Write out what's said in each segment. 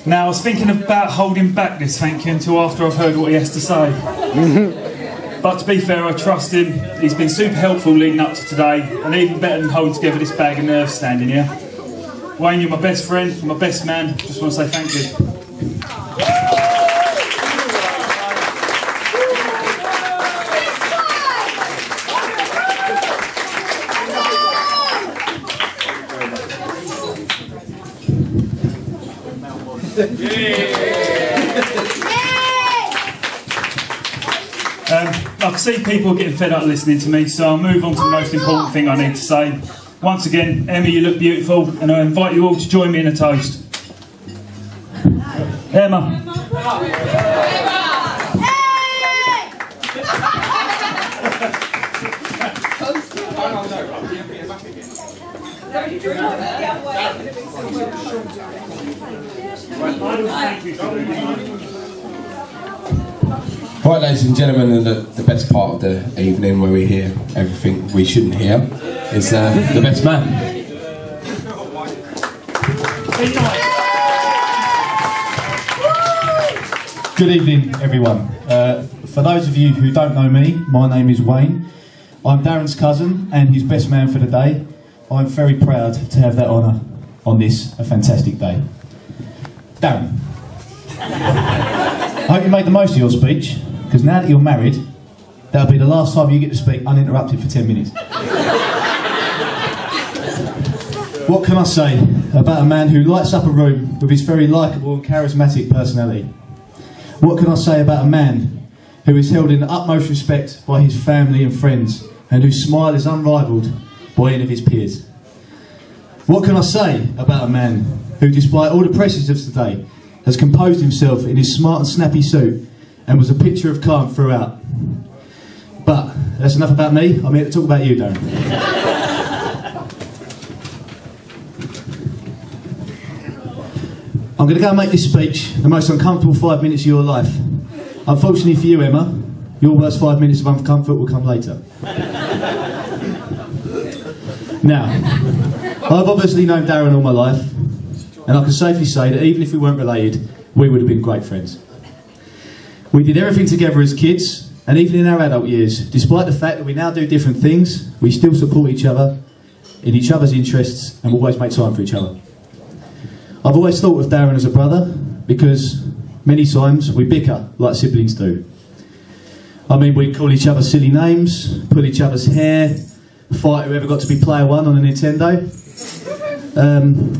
Now, I was thinking about holding back this thank you until after I've heard what he has to say. But to be fair, I trust him. He's been super helpful leading up to today, and even better than holding together this bag of nerves standing here. Wayne, you're my best friend, you're my best man. Just want to say thank you. I can see people getting fed up listening to me, so I'll move on to the most important thing I need to say. Once again, Emma, you look beautiful, and I invite you all to join me in a toast. Emma. Right, ladies and gentlemen, and the best part of the evening where we hear everything we shouldn't hear is the best man. Good evening, everyone. For those of you who don't know me, my name is Wayne. I'm Darren's cousin and his best man for the day. I'm very proud to have that honour on this a fantastic day. Darren, I hope you made the most of your speech, because now that you're married, that'll be the last time you get to speak uninterrupted for 10 minutes. What can I say about a man who lights up a room with his very likeable and charismatic personality? What can I say about a man who is held in the utmost respect by his family and friends, and whose smile is unrivalled by any of his peers? What can I say about a man who, despite all the pressures of today, has composed himself in his smart and snappy suit and was a picture of calm throughout? But that's enough about me. I'm here to talk about you, Darren. I'm going to go and make this speech the most uncomfortable 5 minutes of your life. Unfortunately for you, Emma, your worst 5 minutes of uncomfort will come later. Now, I've obviously known Darren all my life, and I can safely say that even if we weren't related, we would have been great friends. We did everything together as kids, and even in our adult years, despite the fact that we now do different things, we still support each other in each other's interests and always make time for each other. I've always thought of Darren as a brother, because many times we bicker like siblings do. I mean, we'd call each other silly names, pull each other's hair, fight whoever got to be player one on a Nintendo.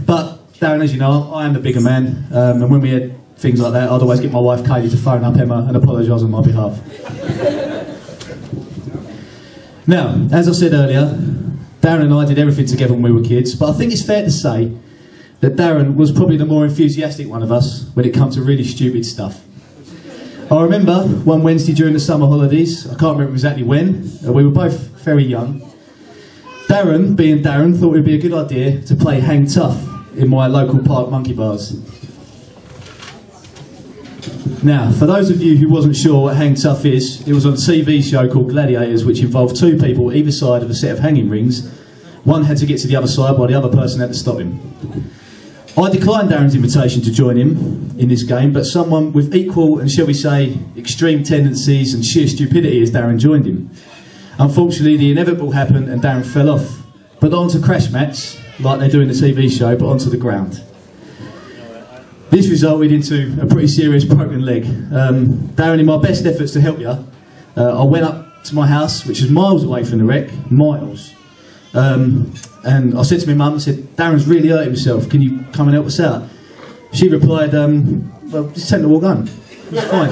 But Darren, as you know, I am the bigger man, and when we had things like that, I'd always get my wife Kaylee to phone up Emma and apologise on my behalf. Now, as I said earlier, Darren and I did everything together when we were kids, but I think it's fair to say that Darren was probably the more enthusiastic one of us when it comes to really stupid stuff. I remember one Wednesday during the summer holidays, I can't remember exactly when, we were both very young. Darren, being Darren, thought it would be a good idea to play Hang Tough in my local park monkey bars. Now, for those of you who wasn't sure what Hang Tough is, it was on a TV show called Gladiators, which involved two people either side of a set of hanging rings. One had to get to the other side while the other person had to stop him. I declined Darren's invitation to join him in this game, but someone with equal and, shall we say, extreme tendencies and sheer stupidity as Darren joined him. Unfortunately, the inevitable happened and Darren fell off, but not onto crash mats, like they do in the TV show, but onto the ground. This resulted into a pretty serious broken leg. Darren, in my best efforts to help you, I went up to my house, which is miles away from the wreck, miles. And I said to my mum, I said, Darren's really hurt himself, can you come and help us out? She replied, well, just take the walk home, it's fine.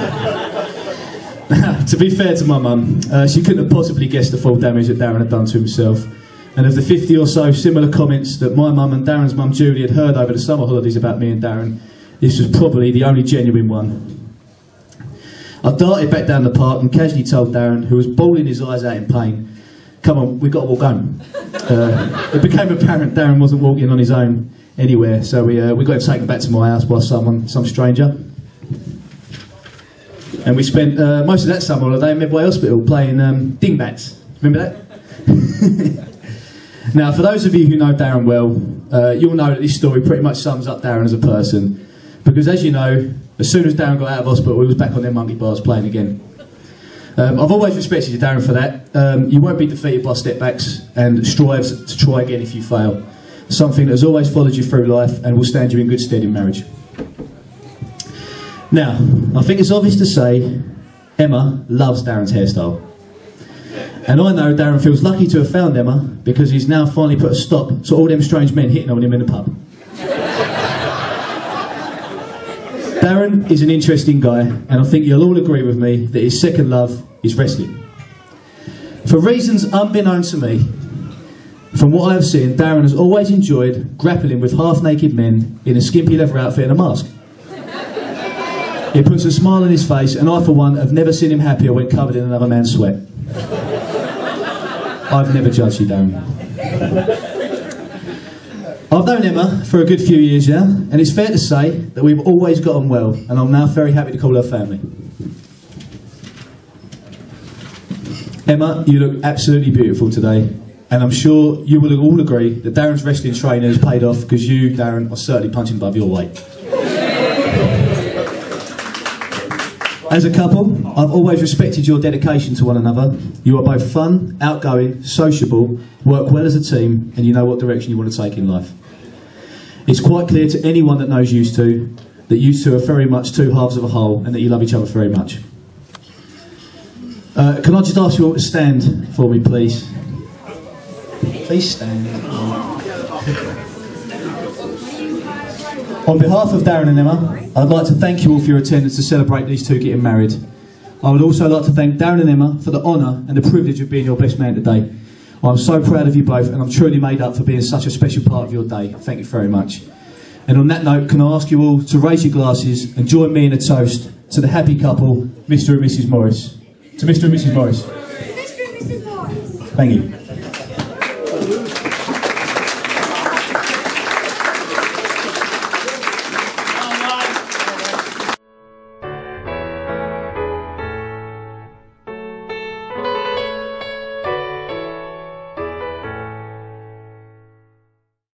To be fair to my mum, she couldn't have possibly guessed the full damage that Darren had done to himself. And of the 50 or so similar comments that my mum and Darren's mum Julie had heard over the summer holidays about me and Darren, this was probably the only genuine one. I darted back down the park and casually told Darren, who was bawling his eyes out in pain, come on, we've got to walk home. It became apparent Darren wasn't walking on his own anywhere, so we got him taken back to my house by some stranger. And we spent most of that summer holiday in Medway Hospital playing dingbats. Remember that? Now, for those of you who know Darren well, you'll know that this story pretty much sums up Darren as a person. Because as you know, as soon as Darren got out of hospital, he was back on their monkey bars playing again. I've always respected you, Darren, for that. You won't be defeated by step-backs and strive to try again if you fail. Something that has always followed you through life and will stand you in good stead in marriage. Now, I think it's obvious to say Emma loves Darren's hairstyle. And I know Darren feels lucky to have found Emma because he's now finally put a stop to all them strange men hitting on him in the pub. Darren is an interesting guy, and I think you'll all agree with me that his second love is wrestling. For reasons unbeknownst to me, from what I have seen, Darren has always enjoyed grappling with half-naked men in a skimpy leather outfit and a mask. It puts a smile on his face, and I, for one, have never seen him happier when covered in another man's sweat. I've never judged you, Darren. I've known Emma for a good few years now, and it's fair to say that we've always got on well, and I'm now very happy to call her family. Emma, you look absolutely beautiful today, and I'm sure you will all agree that Darren's wrestling training has paid off because you, Darren, are certainly punching above your weight. As a couple, I've always respected your dedication to one another. You are both fun, outgoing, sociable, work well as a team, and you know what direction you want to take in life. It's quite clear to anyone that knows you two that you two are very much two halves of a whole and that you love each other very much. Can I just ask you all to stand for me, please? Please stand. On behalf of Darren and Emma, I'd like to thank you all for your attendance to celebrate these two getting married. I would also like to thank Darren and Emma for the honour and the privilege of being your best man today. I'm so proud of you both, and I'm truly made up for being such a special part of your day. Thank you very much. And on that note, can I ask you all to raise your glasses and join me in a toast to the happy couple, Mr. and Mrs. Morris. To Mr. and Mrs. Morris. Mr. and Mrs. Morris. Thank you.